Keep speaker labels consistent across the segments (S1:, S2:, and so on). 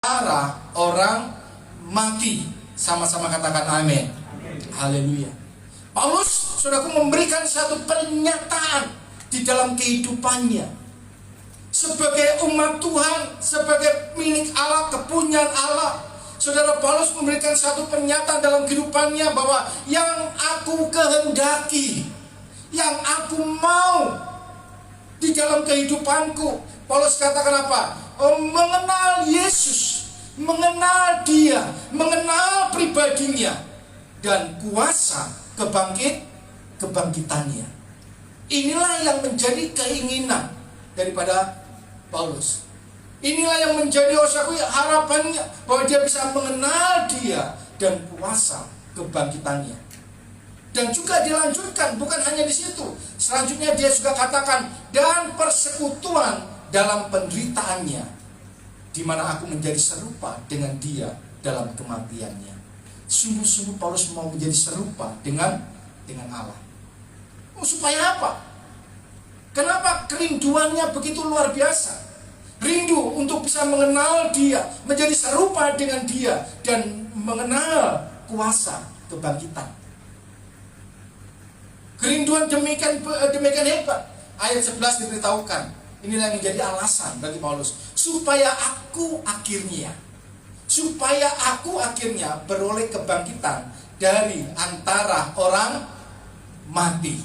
S1: antara orang mati. Sama-sama katakan amin. Haleluya. Paulus, saudaraku, memberikan satu pernyataan di dalam kehidupannya sebagai umat Tuhan, sebagai milik Allah, kepunyaan Allah. Saudara, Paulus memberikan satu pernyataan dalam kehidupannya bahwa yang aku kehendaki, yang aku mau di dalam kehidupanku, Paulus katakan apa? Mengenal Yesus, mengenal Dia, mengenal pribadinya, dan kuasa kebangkitannya. Inilah yang menjadi keinginan daripada Paulus. Inilah yang menjadi harapannya, bahwa dia bisa mengenal Dia dan kuasa kebangkitannya. Dan juga dilanjutkan, bukan hanya di situ. Selanjutnya dia juga katakan, dan persekutuan dalam penderitaannya, di mana aku menjadi serupa dengan Dia dalam kematiannya. Sungguh-sungguh Paulus mau menjadi serupa dengan Allah. Supaya apa? Kenapa kerinduannya begitu luar biasa? Rindu untuk bisa mengenal Dia, menjadi serupa dengan Dia, dan mengenal kuasa kebangkitan. Kerinduan demikian hebat. Ayat 11 diberitahukan. Inilah yang menjadi alasan bagi Paulus, supaya aku akhirnya beroleh kebangkitan dari antara orang mati.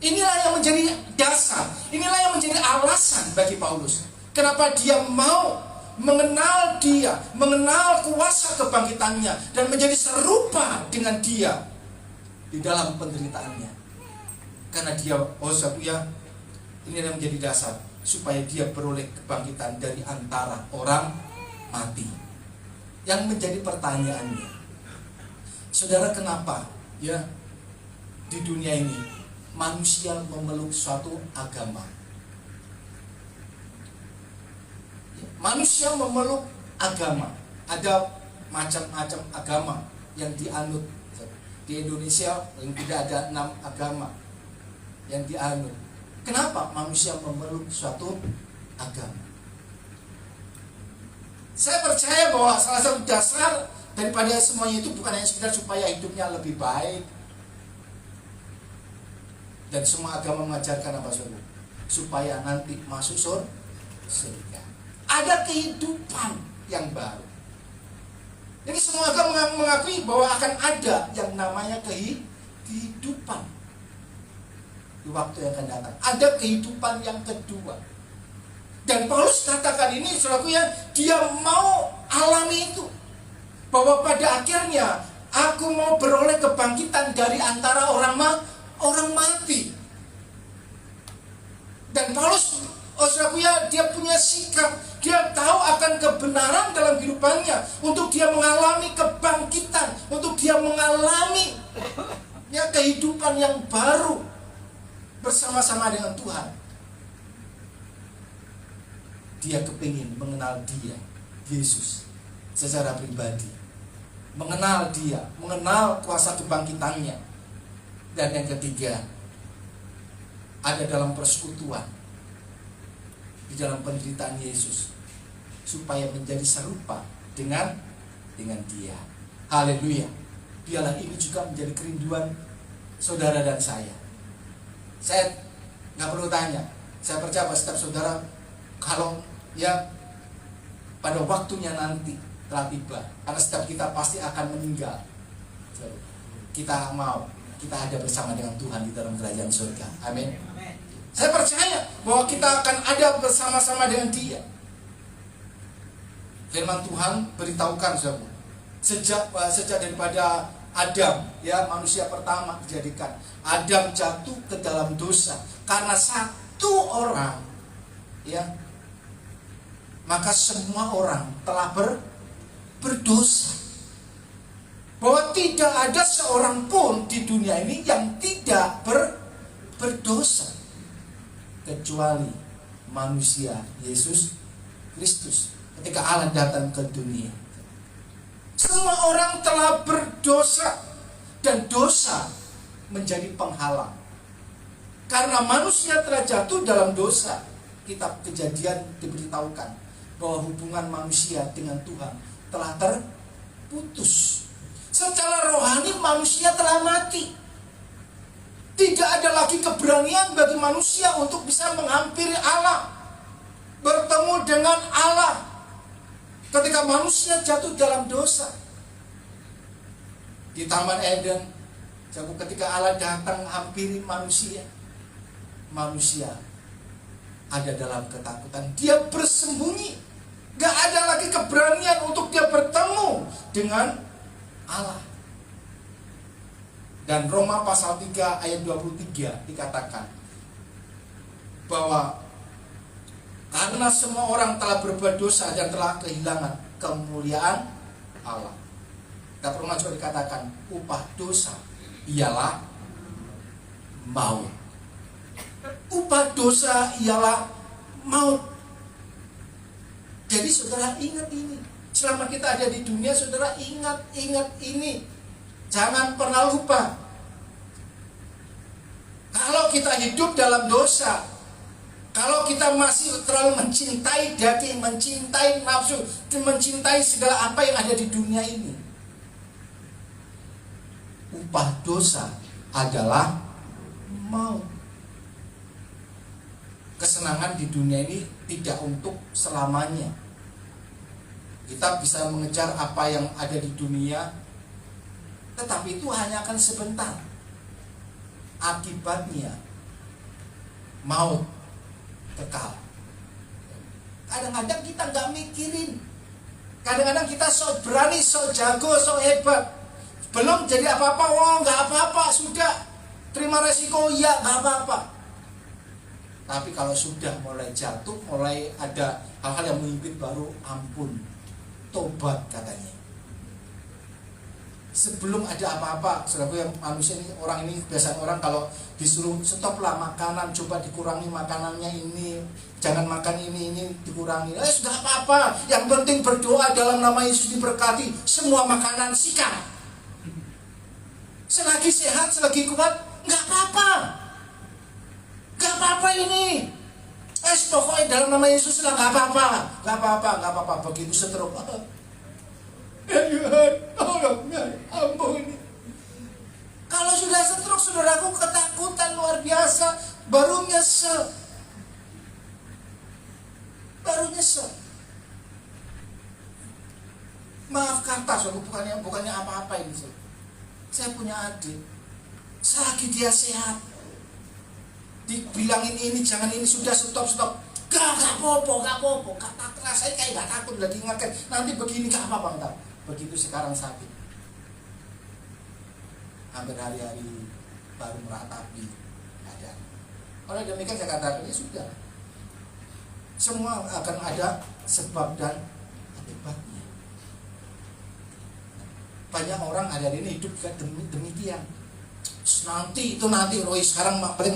S1: Inilah yang menjadi dasar, inilah yang menjadi alasan bagi Paulus, kenapa dia mau mengenal Dia, mengenal kuasa kebangkitannya, dan menjadi serupa dengan Dia di dalam penderitaannya. Karena dia, ini yang menjadi dasar, supaya dia beroleh kebangkitan dari antara orang mati. Yang menjadi pertanyaannya, saudara, kenapa ya di dunia ini manusia memeluk suatu agama? Manusia memeluk agama. Ada macam-macam agama yang dianut. Di Indonesia yang tidak ada 6 agama yang dianut. Kenapa manusia memeluk suatu agama? Saya percaya bahwa salah satu dasar daripada semuanya itu bukan hanya sekedar supaya hidupnya lebih baik. Dan semua agama mengajarkan apa, saudara? Supaya nanti masuk surga. Ada kehidupan yang baru. Jadi semua agama mengakui bahwa akan ada yang namanya kehidupan di waktu yang akan datang. Ada kehidupan yang kedua. Dan Paulus katakan ini, saudaraku, ya, dia mau alami itu. Bahwa pada akhirnya aku mau beroleh kebangkitan dari antara orang mati. Dan Paulus, saudaraku, ya, dia punya sikap, dia tahu akan kebenaran dalam kehidupannya, untuk dia mengalami kebangkitan, untuk dia mengalami ya kehidupan yang baru bersama-sama dengan Tuhan. Dia kepingin mengenal Dia, Yesus, secara pribadi, mengenal Dia, mengenal kuasa kebangkitannya. Dan yang ketiga, ada dalam persekutuan di dalam penderitaan Yesus, supaya menjadi serupa dengan Dia. Haleluya. Biarlah ini juga menjadi kerinduan saudara dan saya. Saya nggak perlu tanya, saya percaya bahwa setiap saudara, kalau ya pada waktunya nanti telah tiba, karena setiap kita pasti akan meninggal, kita mau kita ada bersama dengan Tuhan di dalam kerajaan surga. Amin. Saya percaya bahwa kita akan ada bersama-sama dengan Dia. Firman Tuhan beritahukan, saudara, sejak daripada Adam, ya, manusia pertama dijadikan, Adam jatuh ke dalam dosa karena satu orang, ya, maka semua orang telah berdosa. Bahwa tidak ada seorang pun di dunia ini yang tidak berdosa, kecuali manusia Yesus Kristus. Ketika Allah datang ke dunia, semua orang telah berdosa, dan dosa menjadi penghalang. Karena manusia telah jatuh dalam dosa, kitab Kejadian diberitahukan bahwa hubungan manusia dengan Tuhan telah terputus. Secara rohani manusia telah mati. Tidak ada lagi keberanian bagi manusia untuk bisa menghampiri Allah, bertemu dengan Allah. Ketika manusia jatuh dalam dosa di Taman Eden, ketika Allah datang hampiri manusia, manusia ada dalam ketakutan. Dia bersembunyi. Gak ada lagi keberanian untuk dia bertemu dengan Allah. Dan Roma pasal 3 ayat 23 dikatakan bahwa karena semua orang telah berbuat dosa dan telah kehilangan kemuliaan Allah. Dan Roma juga dikatakan upah dosa ialah maut. Upah dosa ialah maut. Jadi saudara ingat ini. Selama kita ada di dunia, saudara ingat ini. Jangan pernah lupa. Kalau kita hidup dalam dosa, kalau kita masih terlalu mencintai daging, mencintai nafsu, mencintai segala apa yang ada di dunia ini, upah dosa adalah maut. Kesenangan di dunia ini tidak untuk selamanya. Kita bisa mengejar apa yang ada di dunia, tetapi itu hanya akan sebentar. Akibatnya maut kekal. Kadang-kadang kita nggak mikirin. Kadang-kadang kita sok berani, sok jago, sok hebat. Belum jadi apa-apa, wah nggak apa-apa, sudah terima resiko, ya nggak apa-apa. Tapi kalau sudah mulai jatuh, mulai ada hal-hal yang mengimpit, baru ampun, tobat katanya. Sebelum ada apa-apa, saudaraku yang manusia ini, orang ini kebiasaan orang kalau disuruh stoplah makanan, coba dikurangi makanannya ini, jangan makan ini dikurangi. Sudah apa-apa, yang penting berdoa dalam nama Yesus diberkati, semua makanan sikat. Selagi sehat, selagi kuat, nggak apa-apa. Gak apa-apa ini. Pokoknya dalam nama Yesus lah, gak apa-apa. Gak apa-apa. Begitu stroke, ya Tuhan, tolong, ampun. Kalau sudah stroke, saudaraku, ketakutan luar biasa. Baru nyesel. Maaf kata, saudaraku, bukannya apa-apa ini. Saya punya adik, selagi dia sehat, dibilangin ini jangan ini, sudah stop. Gak apa-apa. Rasanya kayak gak takut lagi, ingatkan nanti begini, gak apa-apa entar. Begitu sekarang sakit, hampir hari-hari baru meratapi keadaan. Oleh demikian saya katakan, ya sudah, semua akan ada sebab dan akibatnya. Banyak orang ada ini hidup demikian. Nanti, Roy sekarang paling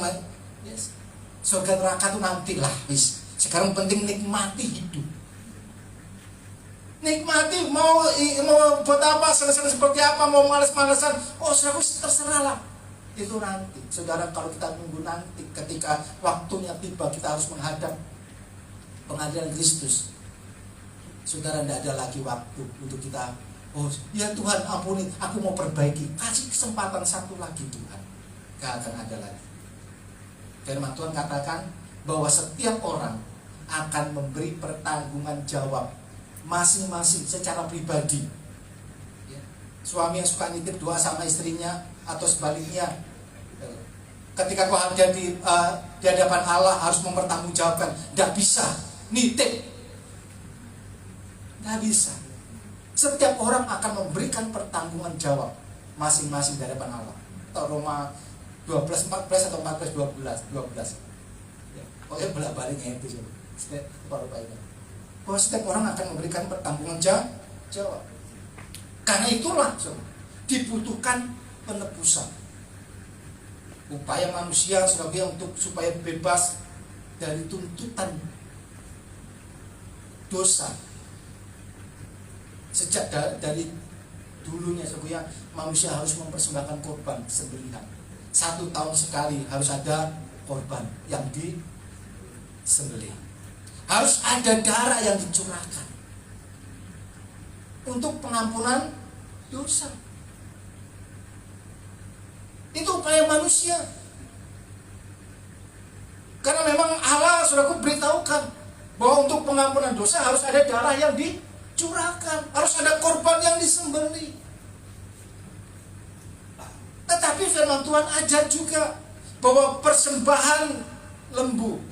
S1: yes. Surga neraka itu nantilah, wis. Sekarang penting nikmati hidup. Nikmati, mau buat apa, senang-senang seperti apa, mau malas-malasan, saudara, terserahlah. Itu nanti. Saudara, kalau kita tunggu nanti, ketika waktunya tiba, kita harus menghadap pengadilan Kristus. Saudara, tidak ada lagi waktu untuk kita, ya Tuhan ampuni, aku mau perbaiki. Kasih kesempatan satu lagi Tuhan. Gak akan ada lagi. Firman Tuhan katakan bahwa setiap orang akan memberi pertanggungan jawab masing-masing secara pribadi. Ya. Suami yang suka nitip doa sama istrinya atau sebaliknya, ketika kau ada di hadapan Allah harus mempertanggungjawabkan. Tidak bisa nitip, tidak bisa. Setiap orang akan memberikan pertanggungan jawab masing-masing di hadapan Allah. Atau Roma 12, 14 atau 14, 12 ya. Pokoknya bolak-baliknya itu bahwa setiap orang akan memberikan pertanggungan jawab. Karena itulah dibutuhkan penebusan. Upaya manusia untuk supaya bebas dari tuntutan dosa. Sejak dari dulunya manusia harus mempersembahkan korban sembelihan. 1 tahun sekali harus ada korban yang disembelih. Harus ada darah yang dicurahkan untuk pengampunan dosa. Itu upaya manusia. Karena memang Allah sudah beritahukan bahwa untuk pengampunan dosa harus ada darah yang dicurahkan, harus ada korban yang disembelih. Tetapi firman Tuhan ajar juga bahwa persembahan lembu,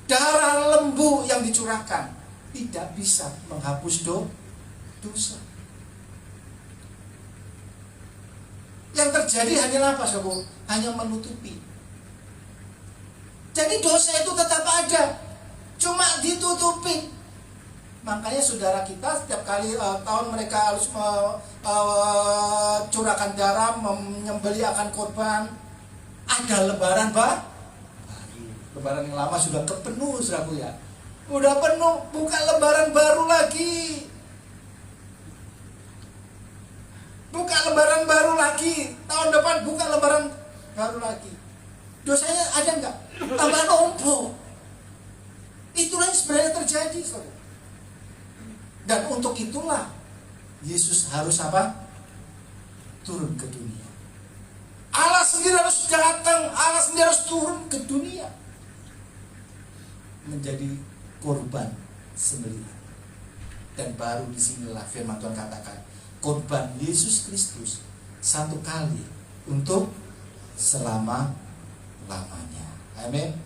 S1: darah lembu yang dicurahkan tidak bisa menghapus dosa. Yang terjadi hanyalah apa, saudara? Hanya menutupi. Jadi dosa itu tetap ada, cuma ditutupi. Makanya saudara kita setiap kali tahun mereka harus curahkan darah, menyembelih akan korban. Ada lebaran baru. Lebaran yang lama sudah kepenuh, saudaraku ya. Udah penuh, bukan lebaran baru lagi. Bukan lebaran baru lagi. Tahun depan bukan lebaran baru lagi. Dosanya ada enggak? Tambah numpuk. Itulah yang sebenarnya terjadi, saudara. Dan untuk itulah Yesus harus apa? Turun ke dunia. Allah sendiri harus datang, Allah sendiri harus turun ke dunia menjadi korban sembelihan. Dan baru disinilah firman Tuhan katakan, korban Yesus Kristus satu kali untuk selama-lamanya. Amin.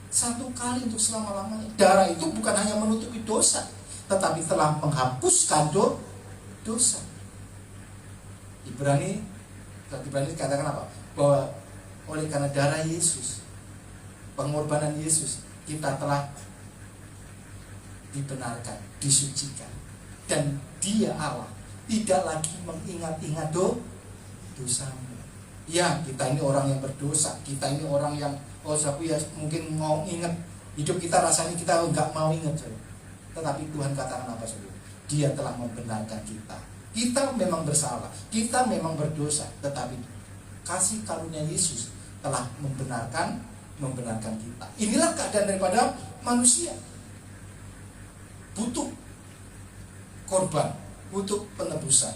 S1: Satu kali untuk selama-lamanya. Darah itu bukan hanya menutupi dosa, tetapi telah menghapuskan dosa. Ibrani katakan apa? Bahwa oleh karena darah Yesus, pengorbanan Yesus, kita telah dibenarkan, disucikan. Dan Dia Allah tidak lagi mengingat-ingat dosamu. Ya, kita ini orang yang berdosa, kita ini orang yang ya mungkin mau ingat hidup kita, rasanya kita enggak mau ingat, saudara. Tetapi Tuhan katakan apa, saudara? Dia telah membenarkan kita. Kita memang bersalah, kita memang berdosa, tetapi kasih karunia Yesus telah membenarkan kita. Inilah keadaan daripada manusia. Butuh korban, butuh penebusan.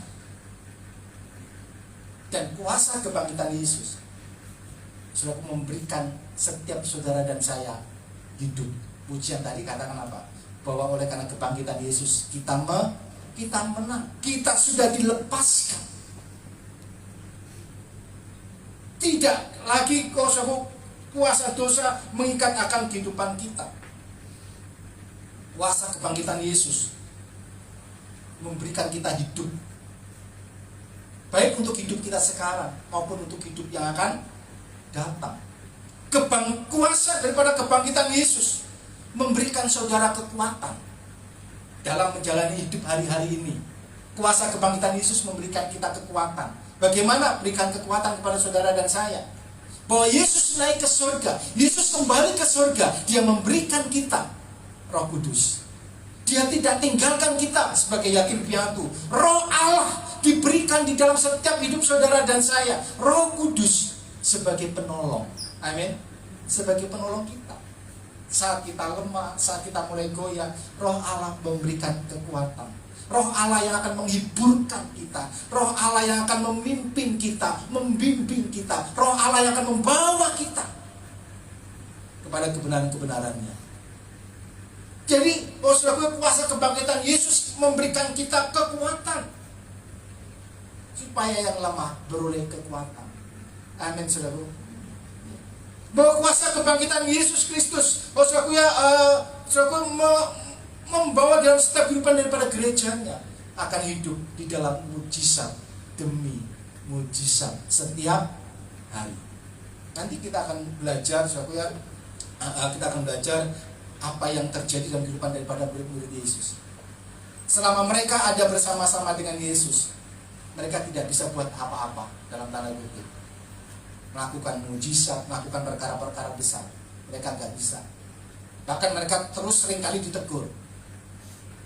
S1: Dan kuasa kebangkitan Yesus sudah memberikan setiap saudara dan saya hidup. Pujian tadi katakan apa? Bahwa oleh karena kebangkitan Yesus kita menang, kita sudah dilepaskan. Tidak lagi kuasa dosa mengikat akan kehidupan kita. Kuasa kebangkitan Yesus memberikan kita hidup, baik untuk hidup kita sekarang maupun untuk hidup yang akan datang. Kuasa daripada kebangkitan Yesus memberikan saudara kekuatan dalam menjalani hidup hari-hari ini. Kuasa kebangkitan Yesus memberikan kita kekuatan. Bagaimana berikan kekuatan kepada saudara dan saya? Bahwa Yesus naik ke surga, Yesus kembali ke surga, Dia memberikan kita Roh Kudus. Dia tidak tinggalkan kita sebagai yatim piatu. Roh Allah diberikan di dalam setiap hidup saudara dan saya. Roh Kudus sebagai penolong. Amin. Sebagai penolong kita. Saat kita lemah, saat kita mulai goyah, Roh Allah memberikan kekuatan. Roh Allah yang akan menghiburkan kita. Roh Allah yang akan memimpin kita, membimbing kita. Roh Allah yang akan membawa kita kepada kebenaran-kebenarannya. Jadi, kuasa kebangkitan Yesus memberikan kita kekuatan supaya yang lemah beroleh kekuatan. Amin, saudara. Bahwa kuasa kebangkitan Yesus Kristus, membawa dalam setiap kehidupan daripada gerejanya akan hidup di dalam mujizat demi mujizat setiap hari. Nanti kita akan belajar, kita akan belajar apa yang terjadi dalam kehidupan daripada murid-murid Yesus. Selama mereka ada bersama-sama dengan Yesus, mereka tidak bisa buat apa-apa dalam tanda kutip. Melakukan mujizat, melakukan perkara-perkara besar. Mereka nggak bisa. Bahkan mereka terus seringkali ditegur.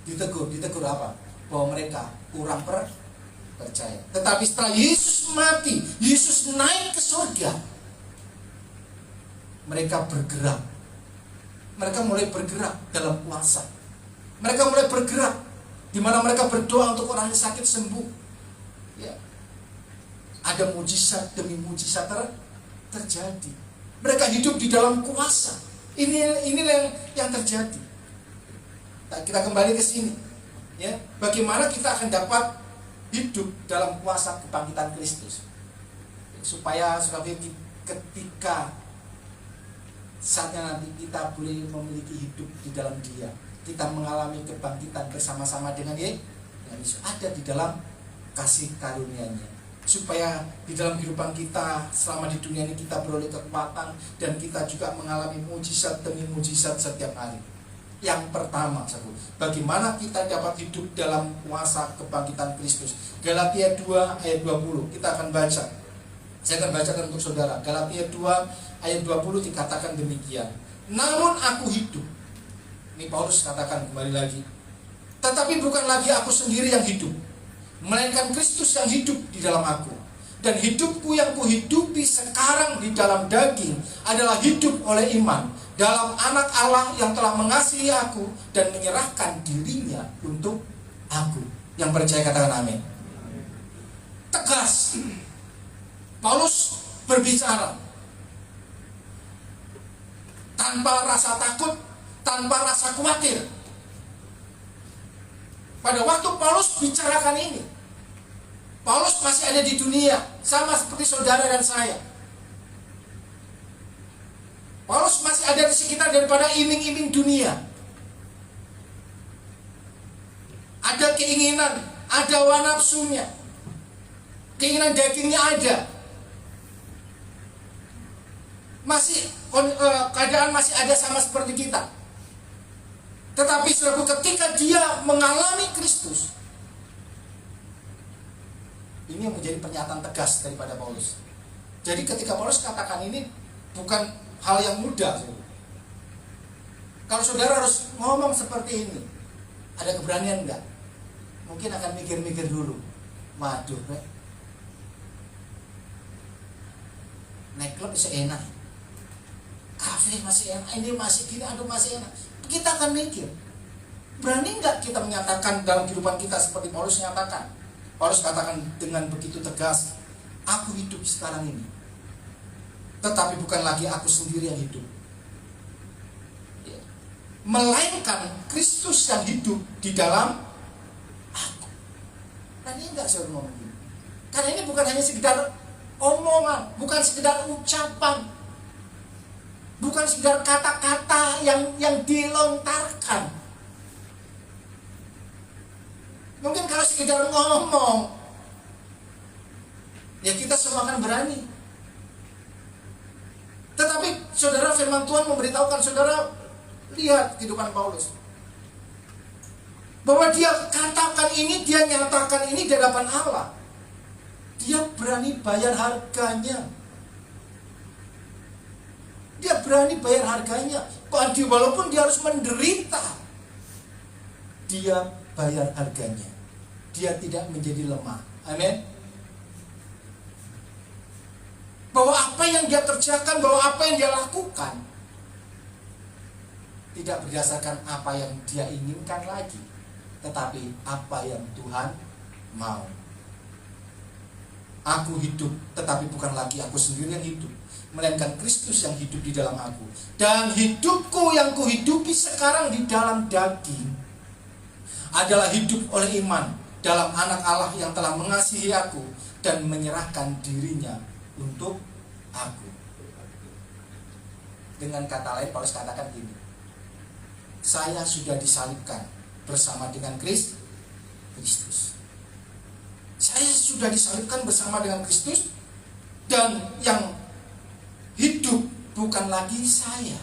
S1: Ditegur apa? Bahwa mereka kurang percaya. Tetapi setelah Yesus mati, Yesus naik ke surga, mereka bergerak. mereka mulai bergerak dalam puasa. Mereka mulai bergerak di mana mereka berdoa untuk orang yang sakit sembuh. Ya. Ada mujizat demi mujizat terjadi. Mereka hidup di dalam kuasa. Inilah yang terjadi. Nah, kita kembali ke sini. Ya, bagaimana kita akan dapat hidup dalam kuasa kebangkitan Kristus? Supaya ketika saatnya nanti kita boleh memiliki hidup di dalam Dia, kita mengalami kebangkitan bersama-sama dengan Yesus, ada di dalam kasih karunia-Nya. Supaya di dalam kehidupan kita selama di dunia ini kita beroleh kekuatan dan kita juga mengalami mujizat demi mujizat setiap hari. Yang pertama, bagaimana kita dapat hidup dalam kuasa kebangkitan Kristus? Galatia 2 ayat 20 kita akan baca. Saya akan bacakan untuk saudara. Galatia 2 ayat 20 dikatakan demikian. Namun aku hidup. Ini Paulus katakan kembali lagi. Tetapi bukan lagi aku sendiri yang hidup, melainkan Kristus yang hidup di dalam aku. Dan hidupku yang kuhidupi sekarang di dalam daging adalah hidup oleh iman dalam anak Allah yang telah mengasihi aku dan menyerahkan dirinya untuk aku. Yang percaya katakan amin. Tegas Paulus berbicara tanpa rasa takut, tanpa rasa khawatir. Pada waktu Paulus bicarakan ini, Paulus masih ada di dunia, sama seperti saudara dan saya. Paulus masih ada di sekitar daripada iming-iming dunia. Ada keinginan, ada hawa nafsunya, keinginan dagingnya ada. Masih keadaan masih ada sama seperti kita. Tetapi saudaraku, ketika dia mengalami Kristus, ini yang menjadi pernyataan tegas daripada Paulus. Jadi ketika Paulus katakan ini bukan hal yang mudah. Kalau saudara harus ngomong seperti ini, ada keberanian enggak? Mungkin akan mikir-mikir dulu. Waduh, naik klub bisa enak, kafe masih enak, ini masih gini, aduh masih enak. Kita akan mikir, berani enggak kita menyatakan dalam kehidupan kita seperti Paulus nyatakan? Paulus katakan dengan begitu tegas, aku hidup sekarang ini, tetapi bukan lagi aku sendiri yang hidup, melainkan Kristus yang hidup di dalam aku. Berani enggak saya ngomong ini? Karena ini bukan hanya sekedar omongan, bukan sekedar ucapan, bukan sekedar kata-kata yang dilontarkan. Mungkin kalau sekedar ngomong, ya kita semua akan berani. Tetapi saudara, firman Tuhan memberitahukan saudara, lihat kehidupan Paulus, bahwa dia katakan ini, dia nyatakan ini di hadapan Allah. Dia berani bayar harganya. Dia berani bayar harganya. Walaupun dia harus menderita, dia bayar harganya. Dia tidak menjadi lemah. Amin. Bahwa apa yang dia kerjakan, bahwa apa yang dia lakukan tidak berdasarkan apa yang dia inginkan lagi, tetapi apa yang Tuhan mau. Aku hidup, tetapi bukan lagi aku sendiri yang hidup, melainkan Kristus yang hidup di dalam aku. Dan hidupku yang kuhidupi sekarang di dalam daging adalah hidup oleh iman dalam anak Allah yang telah mengasihi aku dan menyerahkan dirinya untuk aku. Dengan kata lain, Paulus katakan gini, saya sudah disalibkan bersama dengan Kristus. Saya sudah disalibkan bersama dengan Kristus, dan yang hidup bukan lagi saya,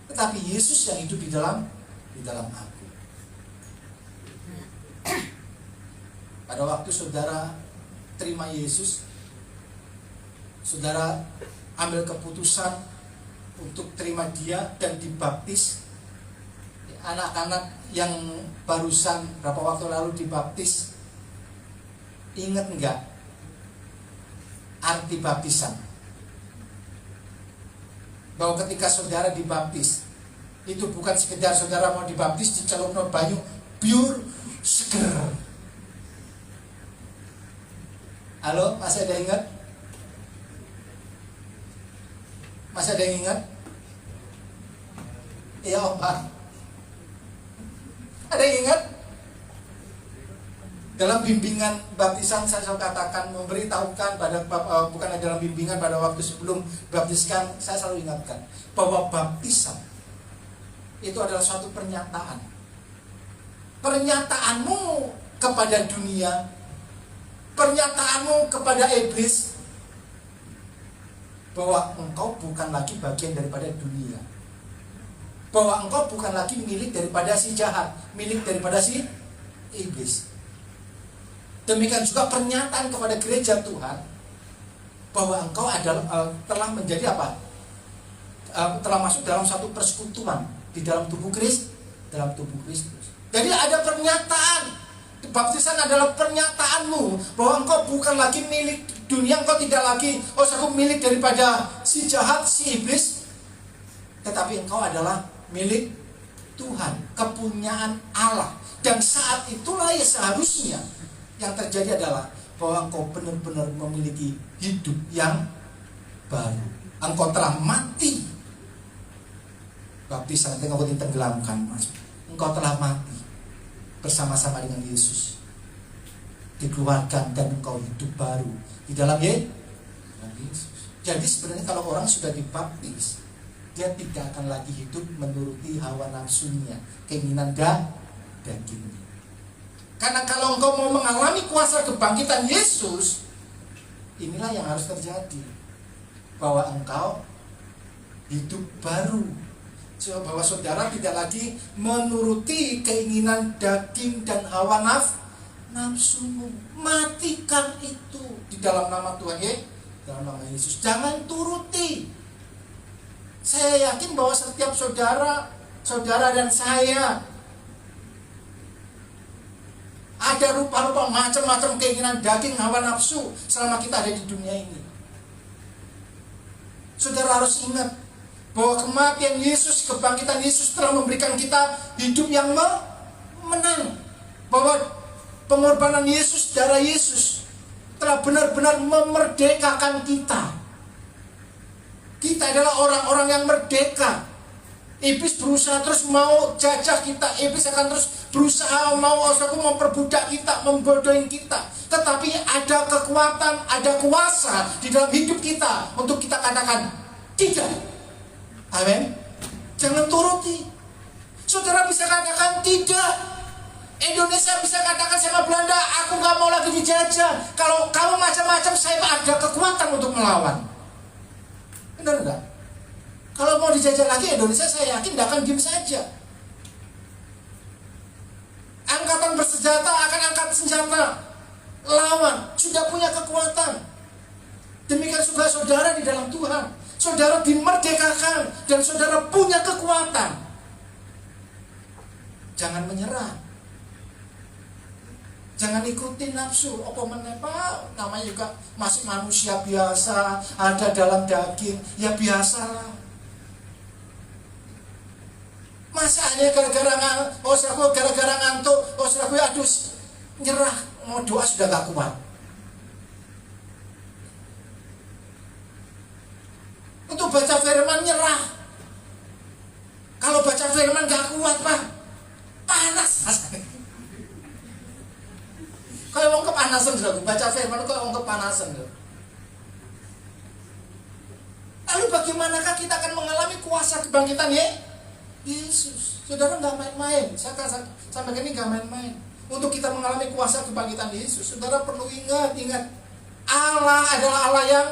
S1: tetapi Yesus yang hidup di dalam aku. Pada waktu saudara terima Yesus, saudara ambil keputusan untuk terima Dia dan dibaptis. Anak-anak yang barusan berapa waktu lalu dibaptis, ingat enggak arti baptisan? Bahwa ketika saudara dibaptis, Itu bukan sekedar saudara mau dibaptis dicelupno banyu pure seger. Halo, masih ada yang ingat? Masih ada yang ingat? Iya Pak. Ada yang ingat? Dalam bimbingan baptisan saya selalu katakan, memberitahukan pada bukan dalam bimbingan pada waktu sebelum baptiskan, saya selalu ingatkan bahwa baptisan itu adalah suatu pernyataan. Pernyataanmu kepada dunia, pernyataanmu kepada iblis bahwa engkau bukan lagi bagian daripada dunia, bahwa engkau bukan lagi milik daripada si jahat, milik daripada si iblis. Demikian juga pernyataan kepada gereja Tuhan bahwa engkau adalah telah menjadi apa? Telah masuk dalam satu persekutuan di dalam tubuh Kristus, dalam tubuh Kristus. Jadi ada pernyataan. Baptisan adalah pernyataanmu bahwa engkau bukan lagi milik dunia, engkau tidak lagi aku milik daripada si jahat, si iblis, tetapi engkau adalah milik Tuhan, kepunyaan Allah. Dan saat itulah ya seharusnya yang terjadi adalah bahwa engkau benar-benar memiliki hidup yang baru. Engkau telah mati. Baptisan engkau ditenggelamkan, Mas. Engkau telah mati bersama-sama dengan Yesus, dikeluarkan dan engkau hidup baru di dalam Yesus. Jadi sebenarnya kalau orang sudah dibaptis, dia tidak akan lagi hidup menuruti hawa nafsunya, keinginan dagingnya. Karena kalau engkau mau mengalami kuasa kebangkitan Yesus, inilah yang harus terjadi, bahwa engkau hidup baru, bahwa saudara tidak lagi menuruti keinginan daging dan hawa nafsumu. Matikan itu di dalam nama Tuhan dalam nama Yesus. Jangan turuti. Saya yakin bahwa setiap saudara dan saya ada rupa-rupa macam-macam keinginan daging, hawa nafsu selama kita ada di dunia ini. Saudara harus ingat bahwa kematian Yesus, kebangkitan Yesus telah memberikan kita hidup yang menang. Bahwa pengorbanan Yesus, darah Yesus telah benar-benar memerdekakan kita. Kita adalah orang-orang yang merdeka. Iblis berusaha terus mau jajah kita. Iblis akan terus berusaha mau memperbudak kita, membodohin kita. Tetapi ada kekuatan, ada kuasa di dalam hidup kita untuk kita katakan tidak. Amin. Jangan turuti. Saudara bisa katakan tidak. Indonesia bisa katakan sama Belanda, aku gak mau lagi dijajah. Kalau kamu macam-macam, saya ada kekuatan untuk melawan. Benar enggak? Kalau mau dijajah lagi Indonesia, saya yakin tidak akan diam saja. Angkatan bersenjata akan angkat senjata lawan, sudah punya kekuatan. Demikian juga saudara di dalam Tuhan. Saudara dimerdekakan dan saudara punya kekuatan. Jangan menyerah. Jangan ikuti nafsu. Apa menepa? Namanya juga masih manusia biasa, ada dalam daging, ya biasalah. Masanya gara-gara ngantuk, aduh nyerah, mau doa sudah gak kuat. Untuk baca firman nyerah. Kalau baca firman gak kuat, Pak, panas. Kalau mau kepanasan sudah baca firman, kalau mau kepanasan. Lalu bagaimanakah kita akan mengalami kuasa kebangkitan Yesus? Saudara nggak main-main. Saya sampai ini nggak main-main. Untuk kita mengalami kuasa kebangkitan Yesus, saudara perlu ingat. Allah adalah Allah yang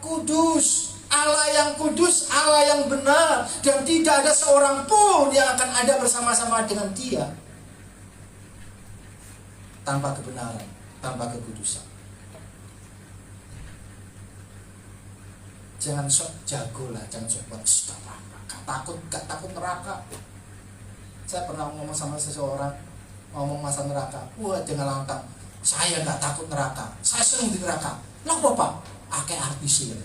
S1: kudus. Allah yang kudus, Allah yang benar. Dan tidak ada seorang pun yang akan ada bersama-sama dengan Dia tanpa kebenaran, tanpa kekudusan. Jangan sok jago lah, jangan sok buat gak takut neraka. Saya pernah ngomong sama seseorang, ngomong masa neraka, wah jangan lantang, saya gak takut neraka, saya senang di neraka. Lah Bapak, kayak artis ya.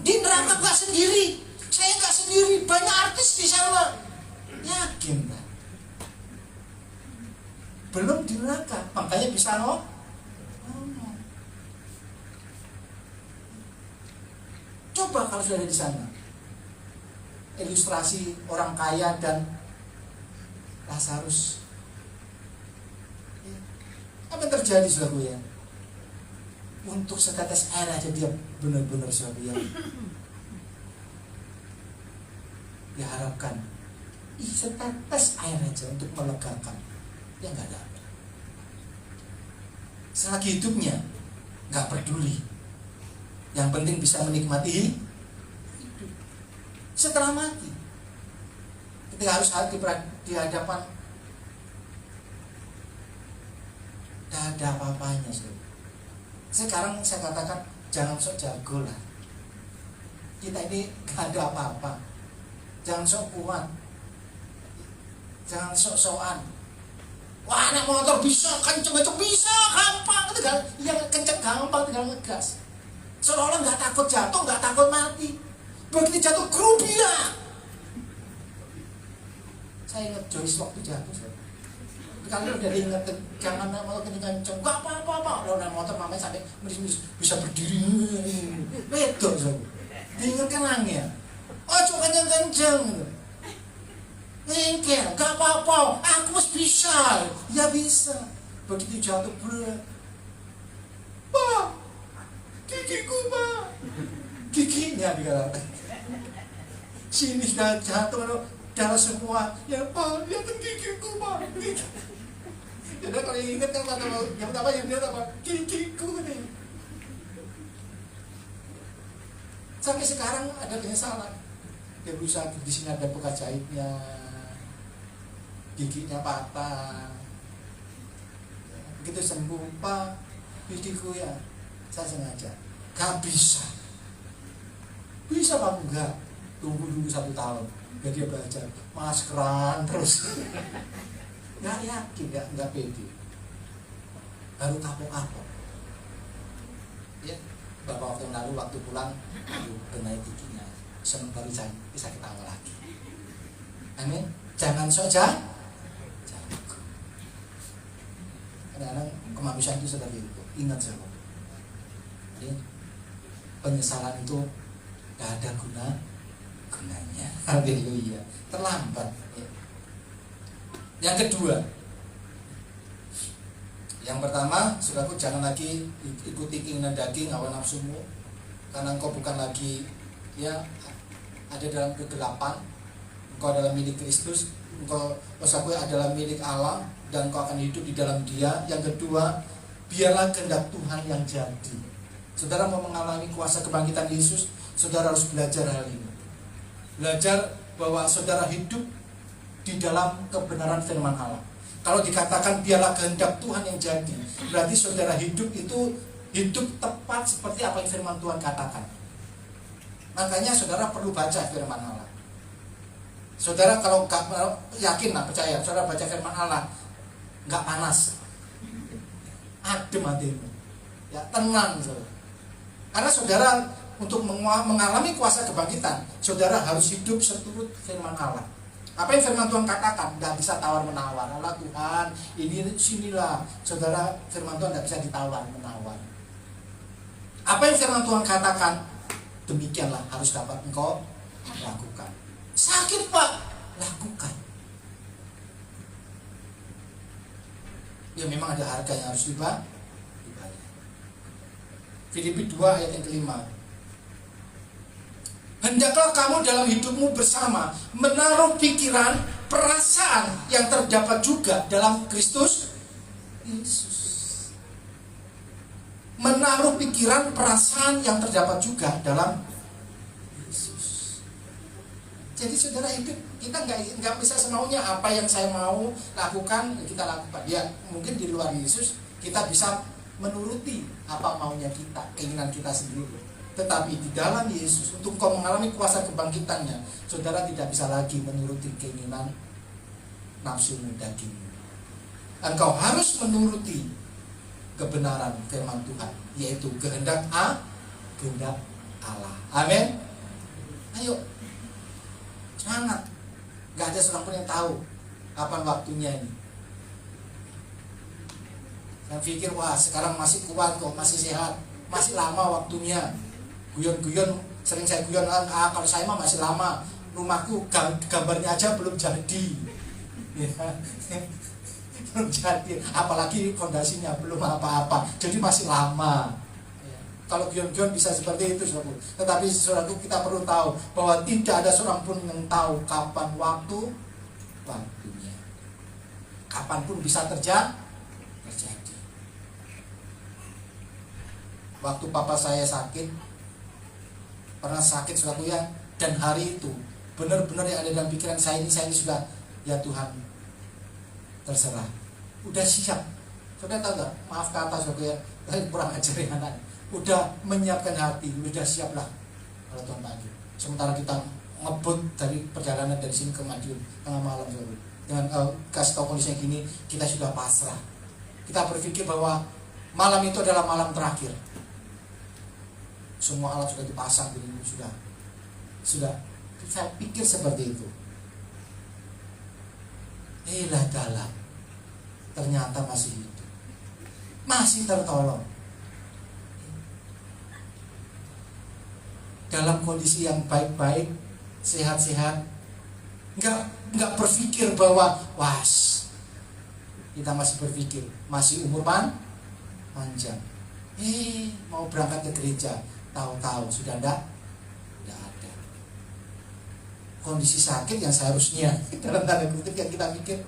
S1: Di neraka gak sendiri. Saya nggak sendiri, banyak artis di sana. Yakin kan? Belum di neraka, makanya bisa ngomong. Coba kalau sudah ada di sana, ilustrasi orang kaya dan Lazarus. Apa yang terjadi saudara ya? Untuk setetes air aja dia benar-benar saudara yang diharapkan. Setetes air aja untuk melegakan. Dia nggak dapat. Selagi hidupnya nggak peduli. Yang penting bisa menikmati hidup. Setelah mati, ketika harus di hadapan, tidak ada apa-apanya. Sekarang saya katakan jangan sok jago lah. Kita ini gak ada apa-apa. Jangan sok kuat. Jangan sok-sokan. Wah, anak motor bisa kenceng-kenceng, bisa gampang, tinggal yang kenceng gampang, tinggal ngegas. Seolah-olah nggak takut jatuh, nggak takut mati. Begitu jatuh gerubiak. Saya ingat Joyce waktu jatuh. Kalau udah ingat jangan mau kenceng, nggak apa-apa. Kalau naik motor mamanya sampai bisa berdiri. Betul, so. Diingatkan langit. Oh, cuma kenceng. Engkel, nggak apa-apa. Aku masih bisa. Ya bisa. Begitu jatuh berat. Pak, gigiku pak. Giginya dikatakan. Sini sudah jatuh, darah semua. Ya pak, lihat gigiku pak. Jadi kalau ingat kan yang pertama yang dia apa? Gigiku nih. Sampai sekarang ada penyesalan. Dia berusaha di sini ada bekas jahitnya, giginya patah. Begitu sembuh, pak, gigiku ya, saya sengaja. Gak bisa. Bisa apa enggak? Tunggu dulu 1 tahun. Biar dia belajar maskeran terus. Gak yakin, gak pede. Baru kapok-kapok. Ya, beberapa waktu yang lalu waktu pulang, benahi giginya. Senang baru bisa ketawa lagi. Amin. Jangan sok jago. Kadang-kadang kemanusiaan itu seperti itu. Ingat sahabat. Jadi penyesalan itu gak ada gunanya. Haleluya. Terlambat. Ya. Yang kedua, yang pertama, saudaraku, jangan lagi ikuti keinginan daging, hawa nafsumu, karena engkau bukan lagi ada dalam kegelapan. Engkau adalah milik Kristus, engkau adalah milik Allah, dan engkau akan hidup di dalam Dia. Yang kedua, biarlah kehendak Tuhan yang jadi. Saudara mau mengalami kuasa kebangkitan Yesus, saudara harus belajar hal ini. Belajar bahwa saudara hidup di dalam kebenaran firman Allah. Kalau dikatakan biarlah kehendak Tuhan yang jadi, berarti saudara hidup itu hidup tepat seperti apa yang firman Tuhan katakan. Makanya saudara perlu baca firman Allah. Saudara kalau yakin lah, percaya, saudara baca firman Allah, nggak panas, adem hatimu, ya tenang saudara. Karena saudara untuk mengalami kuasa kebangkitan, saudara harus hidup seturut firman Allah. Apa yang firman Tuhan katakan, nggak bisa tawar-menawar. Allah Tuhan, ini sinilah, saudara, firman Tuhan nggak bisa ditawar-menawar. Apa yang firman Tuhan katakan, demikianlah harus dapat engkau lakukan. Sakit pak, lakukan. Ya memang ada harga yang harus dibayar. Filipi 2 ayat yang kelima. Hendaklah kamu dalam hidupmu bersama menaruh pikiran, perasaan yang terdapat juga dalam Kristus Yesus. Menaruh pikiran, perasaan yang terdapat juga dalam Yesus. Jadi saudara hidup kita nggak bisa semaunya, apa yang saya mau lakukan kita lakukan. Ya mungkin di luar Yesus kita bisa menuruti apa maunya kita, keinginan kita sendiri. Tetapi di dalam Yesus, untuk kau mengalami kuasa kebangkitannya, saudara tidak bisa lagi menuruti keinginan nafsu dagingmu. Engkau harus menuruti kebenaran firman Tuhan, yaitu kehendak Allah. Amin. Ayo, Sangat. Gak ada seorang pun yang tahu kapan waktunya ini. Saya pikir wah sekarang masih kuat kok, masih sehat, masih lama waktunya. Guyon-guyon, sering saya guyon, kalau saya mah masih lama, rumahku gambarnya aja belum jadi. Ya. Belum jadi, apalagi fondasinya belum apa-apa, jadi masih lama. Ya. Kalau guyon-guyon bisa seperti itu, saudaraku. Tetapi saudaraku, kita perlu tahu bahwa tidak ada seorang pun yang tahu kapan waktunya. Kapanpun bisa terjadi. Waktu papa saya sakit, pernah sakit saudaraku ya, dan hari itu benar-benar yang ada dalam pikiran saya ini sudah, ya Tuhan, terserah, udah siap. Saudara tahu gak? Maaf kata saudara ya, kurang ajar ya anak. Udah menyiapkan hati, udah siap lah kalau Tuhan panggil. Sementara kita ngebut dari perjalanan dari sini ke Madiun tengah malam saudara, dengan kasih tahu kondisinya gini, kita sudah pasrah. Kita berpikir bahwa malam itu adalah malam terakhir. Semua alat sudah dipasang, sudah. Saya pikir seperti itu. Dalam ternyata masih hidup, masih tertolong dalam kondisi yang baik-baik, sehat-sehat. Nggak berpikir bahwa kita masih berpikir masih umur panjang. Mau berangkat ke gereja, tahu-tahu sudah enggak ada. Kondisi sakit yang seharusnya dalam tanda kutip yang kita pikir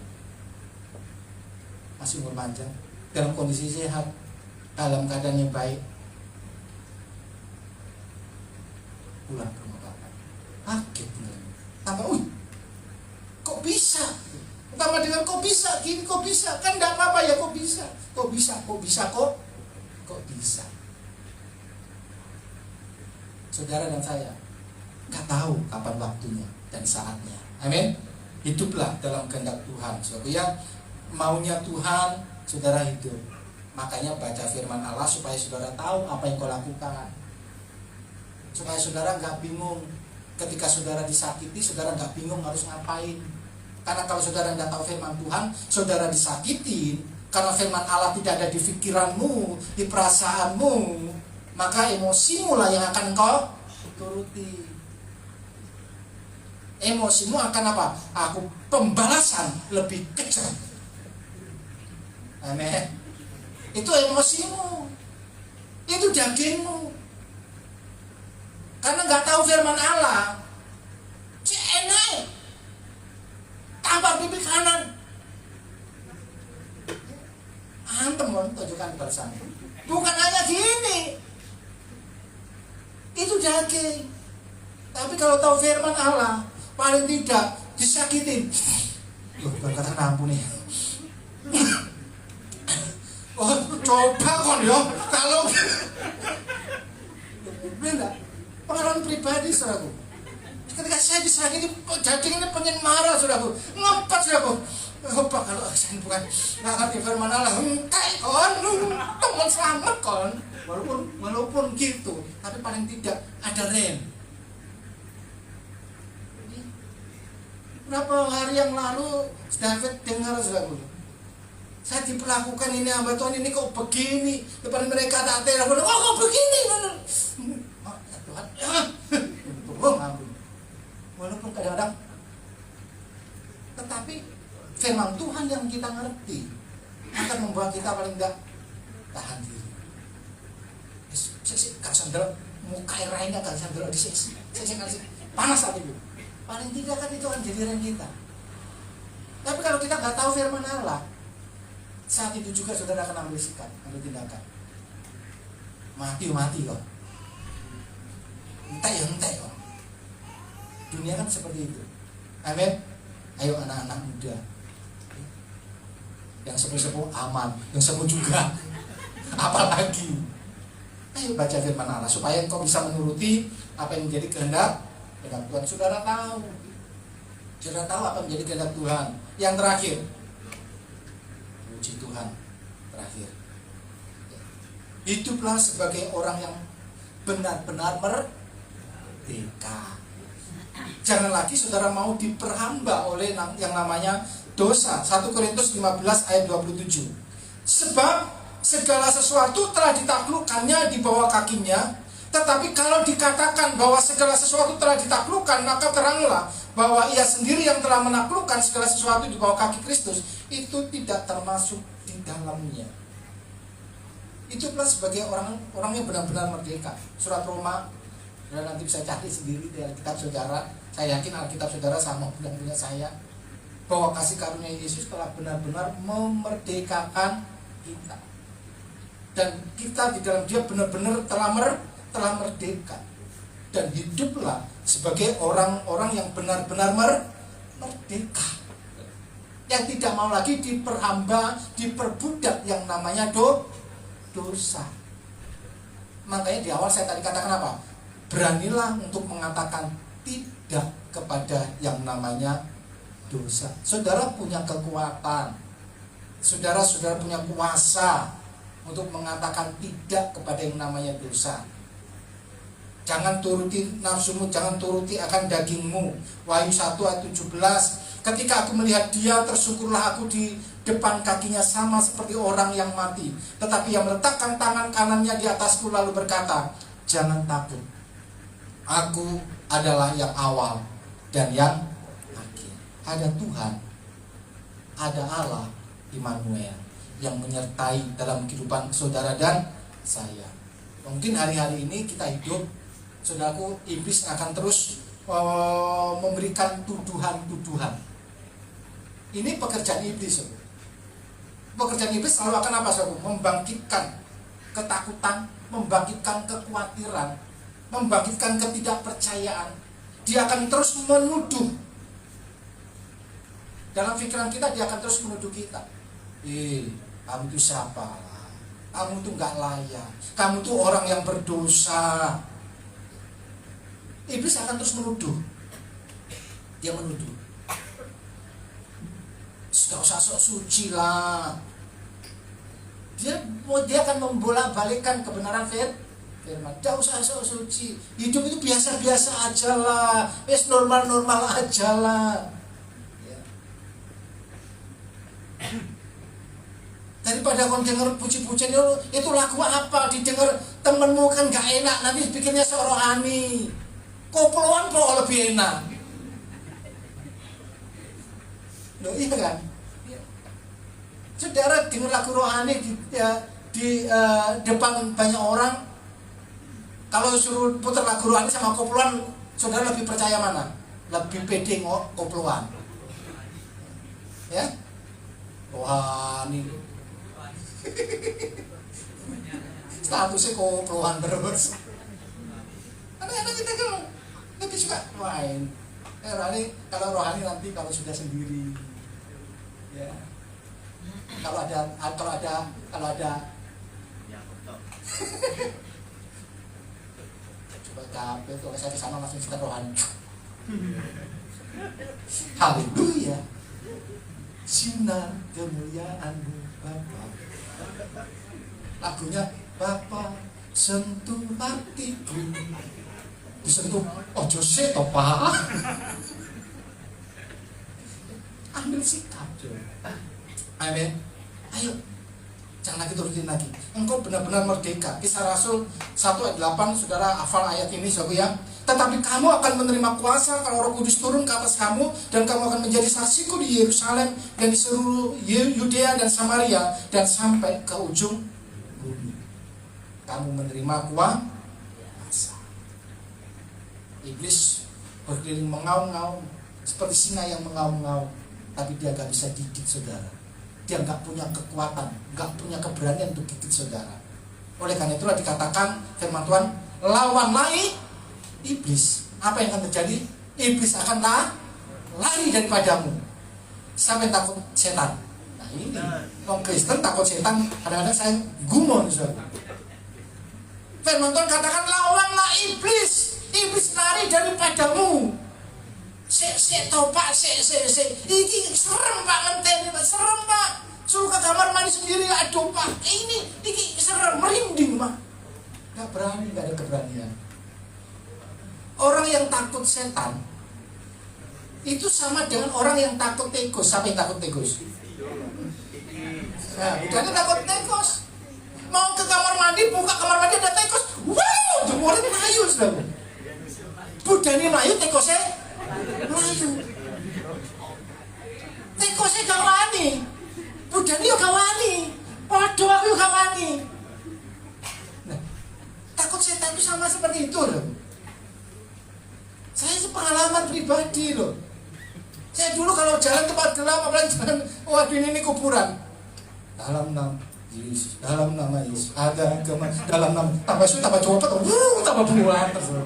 S1: masih umur panjang, dalam kondisi sehat, dalam keadaan yang baik, pulang ke rumah bapak. Kaget bener. Tambah, kok bisa? Pertama dengar kok bisa gini, kok bisa? Kan enggak apa-apa ya, kok bisa? Kok bisa? Saudara dan saya nggak tahu kapan waktunya dan saatnya. Amin. Hiduplah dalam kehendak Tuhan. Saudara ya, maunya Tuhan saudara hidup. Makanya baca firman Allah supaya saudara tahu apa yang kau lakukan. Supaya saudara nggak bingung ketika saudara disakiti, saudara nggak bingung harus ngapain. Karena kalau saudara nggak tahu firman Tuhan, saudara disakitin karena firman Allah tidak ada di pikiranmu, di perasaanmu, maka emosimu lah yang akan kau turuti. Emosimu akan apa? Aku pembalasan lebih kejam. Amin. Itu emosimu, itu dagingmu. Karena nggak tahu firman Allah, enak, tambah pipi kanan, antem mau tunjukkan balasan. Bukan hanya gini, itu daging. Tapi kalau tahu firman Allah, paling tidak disakitin. Bukan kata ampun nih. Coba kon yo, kalau benar pengalaman pribadi saudaraku. Ketika saya disakiti, daging ini pengen marah saudaraku, ngompat saudaraku. Apa kalau saya bukan nggak ngerti firman Allah, entek kon, teman selamat kon. Walaupun gitu, tapi paling tidak ada rem. Berapa hari yang lalu David dengar saudaraku, saya diperlakukan ini hamba Tuhan ini kok begini depan mereka, tak telepon, kok begini? Ya Tuhan, tolong ampun. Walaupun kadang-kadang, tetapi firman Tuhan yang kita ngerti akan membuat kita paling tidak tahan diri. Saya gak sandal, muka lainnya gak sandal di sini. Saya panas saat itu. Paling tidak kan itu akan jadi rem kita. Tapi kalau kita gak tahu firman Allah, saat itu juga saudara akan ambil sikap, ambil tindakan. Mati kok. Entek kok. Dunia kan seperti itu. Amin. Ayo anak-anak muda, yang sepuh-sepuh aman, yang sepuh juga. Apalagi, ayo baca firman Allah supaya engkau bisa menuruti apa yang menjadi kehendak Tuhan. Saudara tahu apa yang menjadi kehendak Tuhan. Yang terakhir, puji Tuhan. Terakhir, hiduplah sebagai orang yang benar-benar merdeka. Jangan lagi saudara mau diperhamba oleh yang namanya dosa. 1 Korintus 15 ayat 27. Sebab segala sesuatu telah ditaklukkannya di bawah kakinya. Tetapi kalau dikatakan bahwa segala sesuatu telah ditaklukkan, maka teranglah bahwa ia sendiri yang telah menaklukkan segala sesuatu di bawah kaki Kristus. Itu tidak termasuk di dalamnya. Itulah sebagai orang yang benar-benar merdeka. Surat Roma, dan nanti bisa cari sendiri di Alkitab saudara. Saya yakin Alkitab saudara sama dengan punya saya, bahwa kasih karunia Yesus telah benar-benar memerdekakan kita. Dan kita di dalam Dia benar-benar telah merdeka. Dan hiduplah sebagai orang-orang yang benar-benar merdeka, yang tidak mau lagi diperhamba, diperbudak yang namanya dosa. Makanya di awal saya tadi katakan apa? Beranilah untuk mengatakan tidak kepada yang namanya dosa. Saudara punya kekuatan, saudara punya kuasa untuk mengatakan tidak kepada yang namanya dosa. Jangan turuti nafsumu, jangan turuti akan dagingmu. Wahyu 1 ayat 17. Ketika aku melihat dia, tersungkurlah aku di depan kakinya sama seperti orang yang mati. Tetapi yang meletakkan tangan kanannya di atasku lalu berkata, jangan takut. Aku adalah yang awal dan yang akhir. Ada Tuhan, ada Allah Immanuel yang menyertai dalam kehidupan saudara dan saya. Mungkin hari-hari ini kita hidup, saudaraku, iblis akan terus memberikan tuduhan-tuduhan. Ini pekerjaan iblis, saudara. Pekerjaan iblis selalu akan apa, saudara? Membangkitkan ketakutan, membangkitkan kekhawatiran, membangkitkan ketidakpercayaan. Dia akan terus menuduh. Dalam pikiran kita dia akan terus menuduh kita. Kamu itu siapa? Kamu itu gak layak. Kamu itu orang yang berdosa. Iblis akan terus menuduh. Dia menuduh. Gak usah sok suci lah. Dia akan membolak-balikkan kebenaran firman. Gak usah sok suci. Hidup itu biasa-biasa aja lah. Wes normal-normal aja lah. Ya. Daripada kau dengar puji-pujian itu lagu apa? Didengar temenmu kan gak enak. Nanti bikinnya serohani. Koploan kok lebih enak. Loh iya kan? Saudara dengar lagu rohani di depan banyak orang. Kalau suruh putar lagu rohani sama koploan, saudara lebih percaya mana? Lebih pede koploan. Ya? Rohani. Statusnya koploan terus. Anak-anak kita kan lebih suka main. Rohani, kalau rohani nanti kalau sudah sendiri. Ya. Kalau ada coba capek kalau saya kesana langsung kita rohani. Haleluya. Sinar kemuliaan-Mu Bapa. Lagunya Bapa sentuh hatiku. Disentuh ojo sik to Pak. Ambil sikap. Amin. Ayo, jangan lagi turutin lagi. Engkau benar-benar merdeka. Kisah Rasul 1 ayat 8, saudara hafal ayat ini, saudara ya. Tetapi kamu akan menerima kuasa kalau Roh Kudus turun ke atas kamu, dan kamu akan menjadi saksiku di Yerusalem dan di seluruh Yudea dan Samaria dan sampai ke ujung bumi. Kamu menerima kuasa. Iblis berkeliling mengaum-ngaum seperti singa yang mengaum-ngaum, tapi dia gak bisa didik saudara. Dia gak punya kekuatan, gak punya keberanian untuk didik saudara. Oleh karena itulah dikatakan firman Tuhan, lawanlah iblis. Apa yang akan terjadi? Iblis akan lari daripadamu. Sampai takut setan. Nah ini, orang Kristen takut setan. Kadang-kadang saya gumon saudara. Firman Tuhan katakan, lawanlah iblis. Iblis lari daripadamu. Sik topak, sik. Iki serem Pak, ngenteni Pak, serem Pak. Suruh ke kamar mandi sendiri, aduh Pak. Iki serem, merinding Pak. Gak berani, gak ada keberanian. Orang yang takut setan Itu sama dengan orang yang takut tikus. Siapa yang takut tikus? Nah, budanya takut tikus. Mau ke kamar mandi, buka kamar mandi ada tikus. Wow, jemurnya melayu sudah. Budanya melayu, tikusnya melayu. Tikusnya gak wani, budanya juga gak wani. Waduh, aku gak wani. Nah, takut setan itu sama seperti itu loh. Saya itu pengalaman pribadi loh. Saya dulu kalau jalan tempat gelap, apalagi jalan, waduh ini kuburan. Dalam nama Yesus, dalam nama Yesus, ada agama, dalam nama, tambah sulit, tambah copot, tambah buat terus.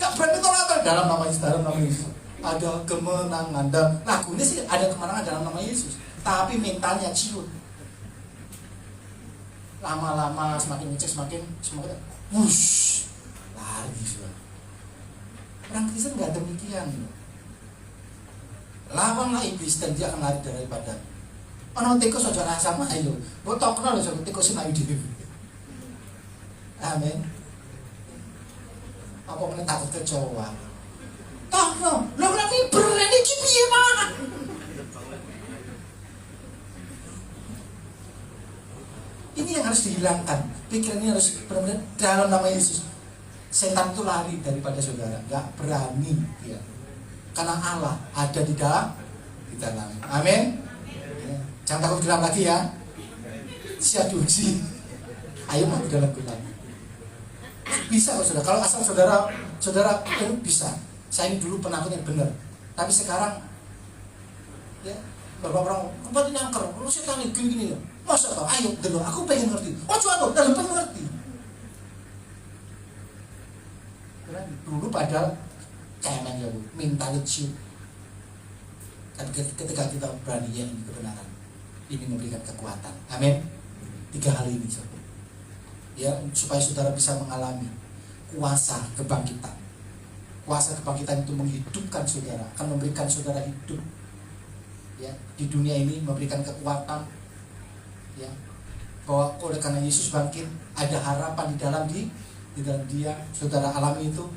S1: Gak berani tolak, dalam nama Yesus, dalam nama Yesus. Ada kemenangan, dan lagunya sih ada kemenangan dalam nama Yesus. Tapi mentalnya ciut. Lama-lama semakin ngecek, semakin wush, lari sudah. Orang Kristen gak demikian. Lawanlah iblis dan dia akan lari daripada. Ono tikus aja rasa mah ayo. Mbok tok kenal lho tikus sing ayu dhewe. Amin. Apa meneh takut kecoa. Toh no, lho ora miber iki piye mah? Ini yang harus dihilangkan. Pikiran ini harus benar-benar dalam nama Yesus. Setan itu lari daripada saudara, enggak berani dia. Karena Allah ada di dalam. Amin. Ya. Jangan takut gelap lagi ya. Siap diuji. Ayo maju dalam gelap. Bisa kok saudara. Kalau asal saudara itu bisa. Saya ini dulu penakut yang benar. Tapi sekarang ya beberapa orang tempat ini angker. Lu setan ini gini ya. Masa tau? Ayo dulu. Aku pengen ngerti. Oh coba dalam pengen ngerti. Dulu padahal cemen ya bu, minta lucu. Tapi ketika kita berani ya ini kebenaran, ini memberikan kekuatan. Amin. 3 hal ini saudara. Ya supaya saudara bisa mengalami kuasa kebangkitan. Kuasa kebangkitan itu menghidupkan saudara, akan memberikan saudara hidup. Ya di dunia ini memberikan kekuatan. Ya bahwa oleh karena Yesus bangkit ada harapan di dalam dia. Saudara alami itu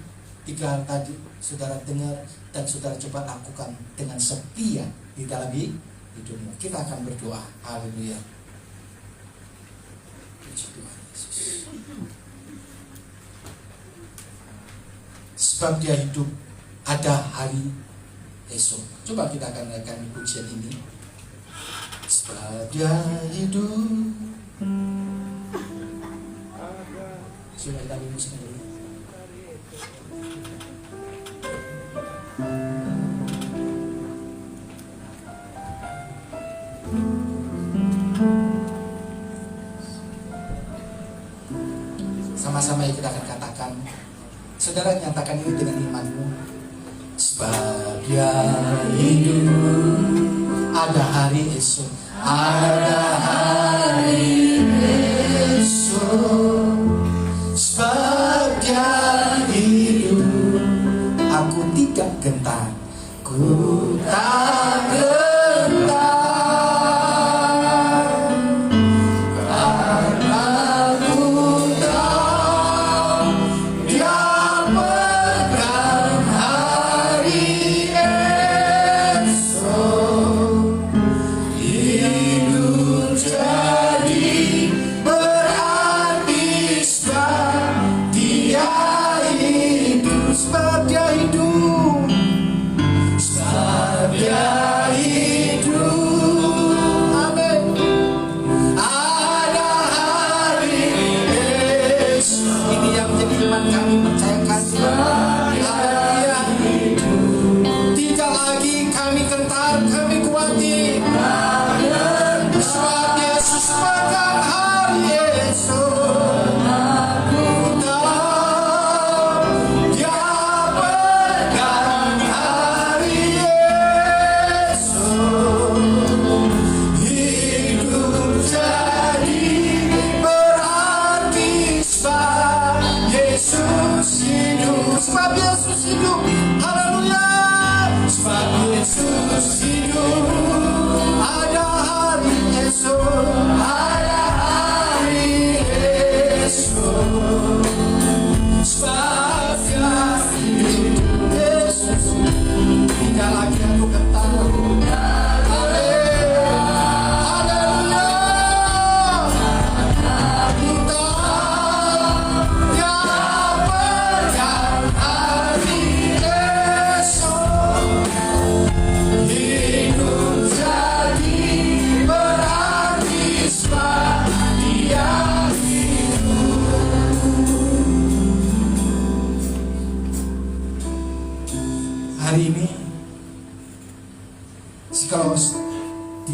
S1: 3 hal tadi, saudara dengar dan saudara coba lakukan dengan setia di dalam hidupmu. Kita akan berdoa. Haleluya. Puji Tuhan Yesus. Sebab dia hidup, ada hari esok. Coba kita akan naikkan pujian ini. Sebab dia hidup. Coba kita musik dulu. Sama-sama kita akan katakan. Saudara nyatakan ini dengan imanmu. Sebab dia hidup, ada hari esok. Ada hari esok. Sebab dia hidup, aku tidak gentar. Ku tak gentar.
S2: Hidup jadi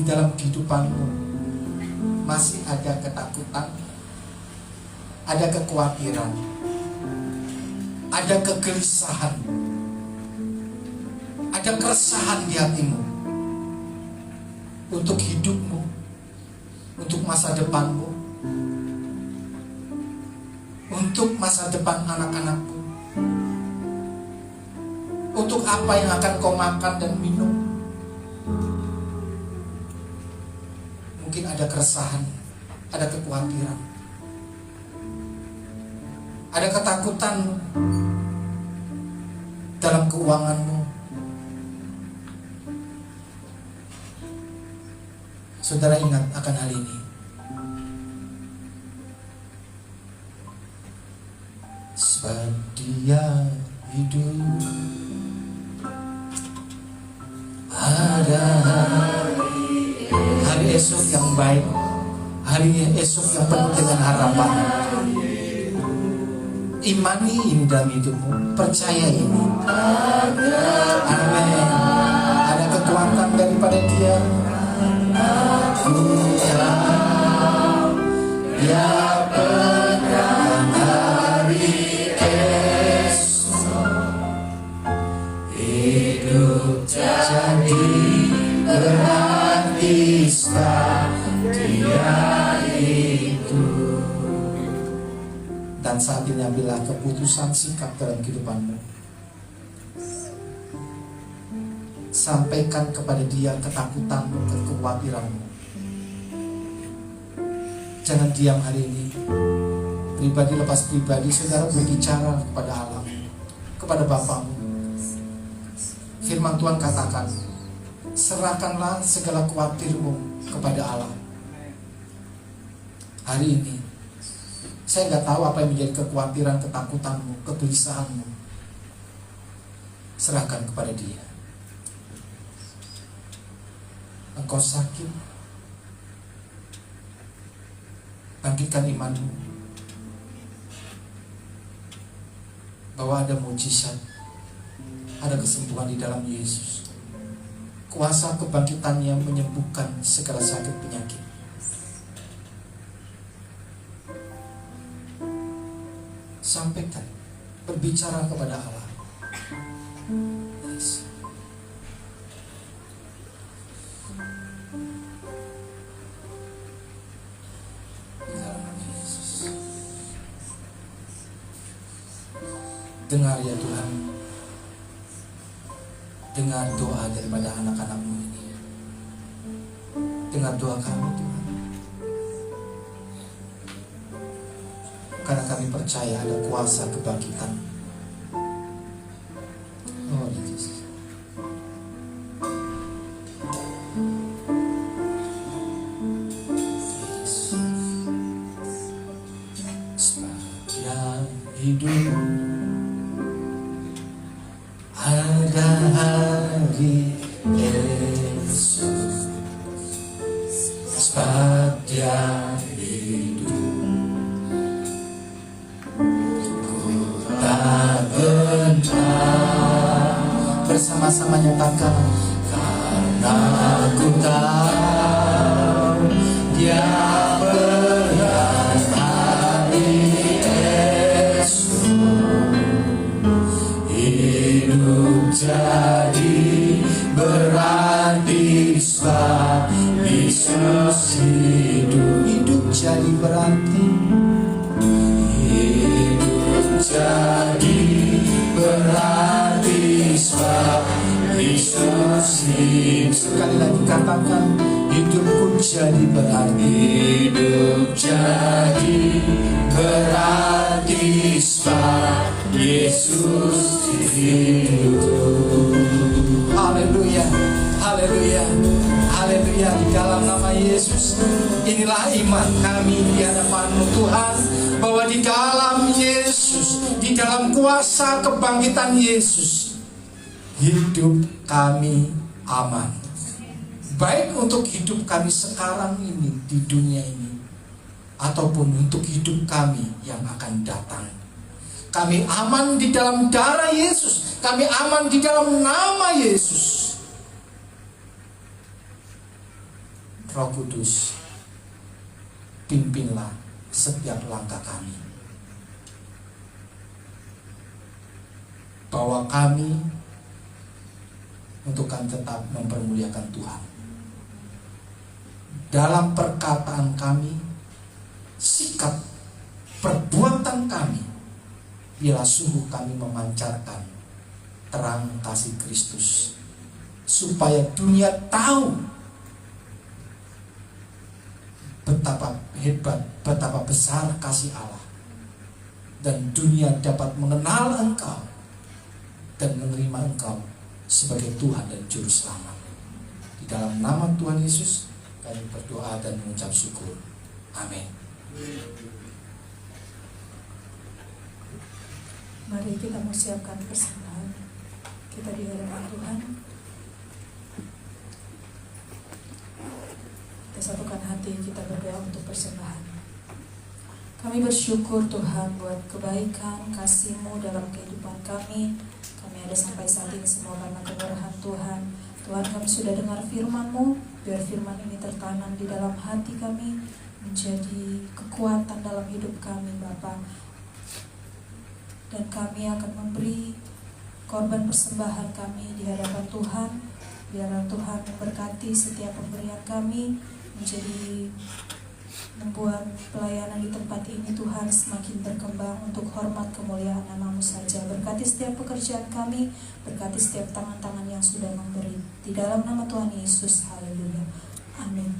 S1: di dalam kehidupanmu masih ada ketakutan, ada kekhawatiran, ada kegelisahan, ada keresahan di hatimu untuk hidupmu, untuk masa depanmu, untuk masa depan anak-anakmu, untuk apa yang akan kau makan dan minum. Mungkin ada keresahan, ada kekhawatiran, ada ketakutan dalam keuanganmu. Saudara ingat akan hal ini. Sebab Dia hidup, ada hari esok yang baik, hari esok yang penuh dengan harapan. Imani ini dalam hidupmu, percaya ini. Amin. Ada kekuatan daripada Dia. Dia pegang hari esok, hidup jadi berarti saat Dia hidup. Dan saat ini ambillah keputusan sikap dalam kehidupanmu. Sampaikan kepada Dia ketakutanmu, kekhawatiranmu. Jangan diam hari ini. Pribadi lepas pribadi, saudara berbicara kepada Allah, kepada Bapamu. Firman Tuhan katakan, serahkanlah segala khawatirmu kepada Allah. Hari ini, saya nggak tahu apa yang menjadi kekhawatiran, ketakutanmu, kegelisahanmu. Serahkan kepada Dia. Engkau sakit, bangkitkan imanmu bahwa ada mujizat, ada kesembuhan di dalam Yesus. Kuasa kebangkitannya menyembuhkan segala sakit penyakit. Sampaikan, berbicara kepada Allah. Yes. Dengar ya Tuhan, dengar doa daripada anak-anak-Mu ini. Dengar doa kami Tuhan, karena kami percaya ada kuasa kebangkitan. Oh Yesus. Sebab Dia hidup, ada hari esok. Sebab Dia hidup, ku tak gentar. Bersama-sama nyatakan, karena ku tahu Dia pegang hari esok. Hidup jadi berarti sebab Yesus hidup. Hidup jadi berarti, hidup jadi berarti sebab Yesus hidup. Sekali lagi katakan, hidupku jadi berarti, hidup jadi berarti sebab Yesus hidup. Haleluya, haleluya, haleluya. Di dalam nama Yesus, inilah iman kami di hadapan-Mu Tuhan, bahwa di dalam Yesus, di dalam kuasa kebangkitan Yesus, hidup kami aman. Baik untuk hidup kami sekarang ini di dunia ini, ataupun untuk hidup kami yang akan datang. Kami aman di dalam darah Yesus. Kami aman di dalam nama Yesus. Roh Kudus, pimpinlah setiap langkah kami. Bawa kami untuk kami tetap mempermuliakan Tuhan. Dalam perkataan kami, sikap, perbuatan kami, bila sungguh kami memancarkan terang kasih Kristus, supaya dunia tahu betapa hebat, betapa besar kasih Allah, dan dunia dapat mengenal Engkau dan menerima Engkau sebagai Tuhan dan Juru Selamat. Di dalam nama Tuhan Yesus kami berdoa dan mengucap syukur. Amin.
S2: Mari kita mau siapkan persembahan kita di hadapan Tuhan. Kita satukan hati, kita berdoa untuk persembahan. Kami bersyukur Tuhan buat kebaikan, kasih-Mu dalam kehidupan kami. Kami ada sampai saat ini semua karena kemurahan Tuhan. Tuhan, kami sudah dengar firman-Mu, biar firman ini tertanam di dalam hati kami, menjadi kekuatan dalam hidup kami Bapa. Dan kami akan memberi korban persembahan kami di hadapan Tuhan. Biarlah Tuhan memberkati setiap pemberian kami, menjadi membuat pelayanan di tempat ini Tuhan semakin berkembang untuk hormat kemuliaan nama-Mu saja. Berkati setiap pekerjaan kami, berkati setiap tangan-tangan yang sudah memberi. Di dalam nama Tuhan Yesus, haleluya. Amin.